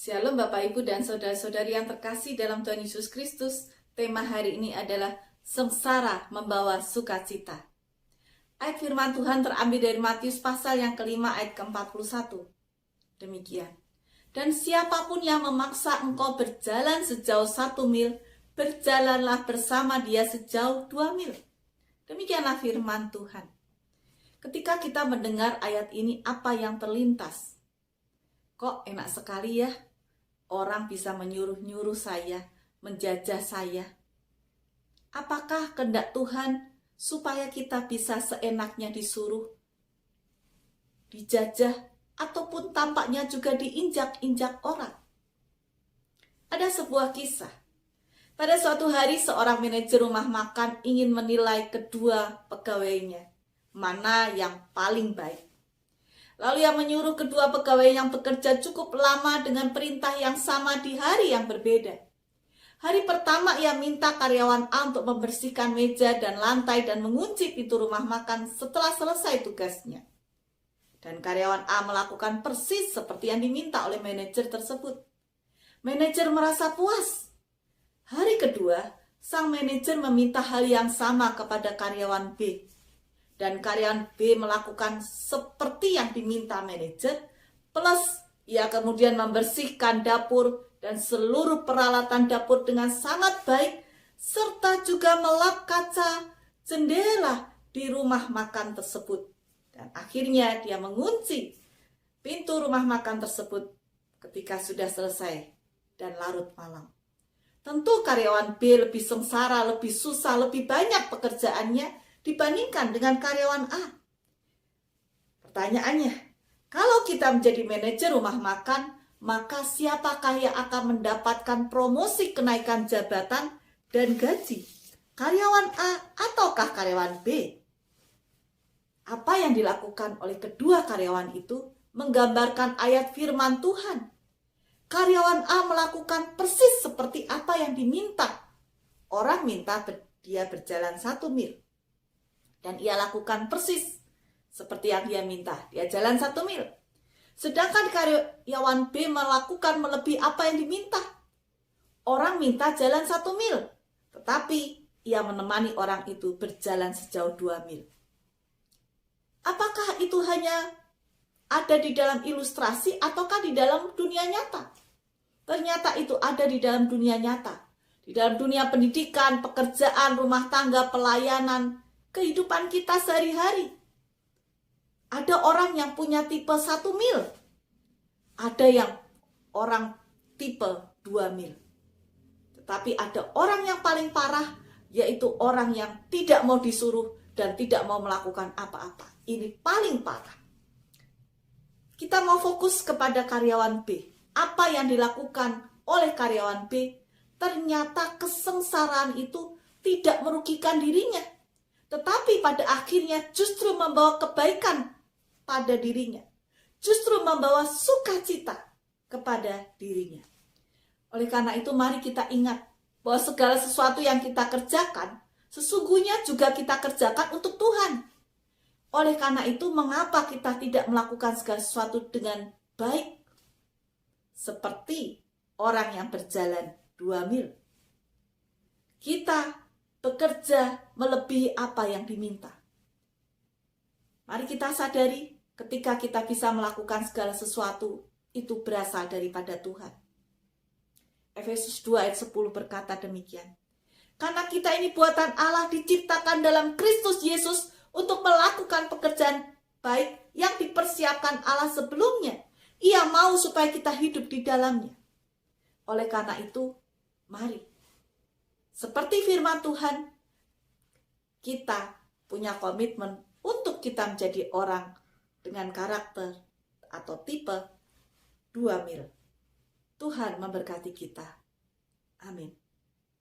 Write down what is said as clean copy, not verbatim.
Shalom Bapak Ibu dan Saudara-saudari yang terkasih dalam Tuhan Yesus Kristus. Tema hari ini adalah sengsara membawa sukacita. Ayat firman Tuhan terambil dari Matius pasal yang kelima ayat ke-41. Demikian. Dan siapapun yang memaksa engkau berjalan sejauh 1 mil, berjalanlah bersama dia sejauh 2 mil. Demikianlah firman Tuhan. Ketika kita mendengar ayat ini, apa yang terlintas? Kok enak sekali ya, orang bisa menyuruh-nyuruh saya, menjajah saya. Apakah kehendak Tuhan supaya kita bisa seenaknya disuruh, dijajah, ataupun tampaknya juga diinjak-injak orang? Ada sebuah kisah. Pada suatu hari seorang manajer rumah makan ingin menilai kedua pegawainya, mana yang paling baik. Lalu ia menyuruh kedua pegawai yang bekerja cukup lama dengan perintah yang sama di hari yang berbeda. Hari pertama ia minta karyawan A untuk membersihkan meja dan lantai dan mengunci pintu rumah makan setelah selesai tugasnya. Dan karyawan A melakukan persis seperti yang diminta oleh manajer tersebut. Manajer merasa puas. Hari kedua, sang manajer meminta hal yang sama kepada karyawan B. Dan karyawan B melakukan seperti yang diminta manajer, plus ia kemudian membersihkan dapur dan seluruh peralatan dapur dengan sangat baik, serta juga melap kaca jendela di rumah makan tersebut. Dan akhirnya dia mengunci pintu rumah makan tersebut ketika sudah selesai dan larut malam. Tentu karyawan B lebih sengsara, lebih susah, lebih banyak pekerjaannya dibandingkan dengan karyawan A. Pertanyaannya, kalau kita menjadi manajer rumah makan, maka siapakah yang akan mendapatkan promosi kenaikan jabatan dan gaji? Karyawan A ataukah karyawan B? Apa yang dilakukan oleh kedua karyawan itu menggambarkan ayat firman Tuhan. Karyawan A melakukan persis seperti apa yang diminta. Orang minta dia berjalan 1 mil. Dan ia lakukan persis seperti yang dia minta. Dia jalan 1 mil. Sedangkan karyawan B melakukan melebihi apa yang diminta. Orang minta jalan 1 mil. Tetapi ia menemani orang itu berjalan sejauh 2 mil. Apakah itu hanya ada di dalam ilustrasi ataukah di dalam dunia nyata? Ternyata itu ada di dalam dunia nyata. Di dalam dunia pendidikan, pekerjaan, rumah tangga, pelayanan, kehidupan kita sehari-hari. Ada orang yang punya tipe 1 mil. Ada yang orang tipe 2 mil. Tetapi ada orang yang paling parah, yaitu orang yang tidak mau disuruh dan tidak mau melakukan apa-apa. Ini paling parah. Kita mau fokus kepada karyawan B. Apa yang dilakukan oleh karyawan B, ternyata kesengsaraan itu tidak merugikan dirinya. Tetapi pada akhirnya justru membawa kebaikan pada dirinya. Justru membawa sukacita kepada dirinya. Oleh karena itu mari kita ingat bahwa segala sesuatu yang kita kerjakan, sesungguhnya juga kita kerjakan untuk Tuhan. Oleh karena itu mengapa kita tidak melakukan segala sesuatu dengan baik? Seperti orang yang berjalan 2 mil. Kita bekerja melebihi apa yang diminta. Mari kita sadari ketika kita bisa melakukan segala sesuatu itu berasal daripada Tuhan. Efesus 2 ayat 10 berkata demikian. Karena kita ini buatan Allah diciptakan dalam Kristus Yesus untuk melakukan pekerjaan baik yang dipersiapkan Allah sebelumnya. Ia mau supaya kita hidup di dalamnya. Oleh karena itu, mari seperti firman Tuhan, kita punya komitmen untuk kita menjadi orang dengan karakter atau tipe 2 mil. Tuhan memberkati kita. Amin.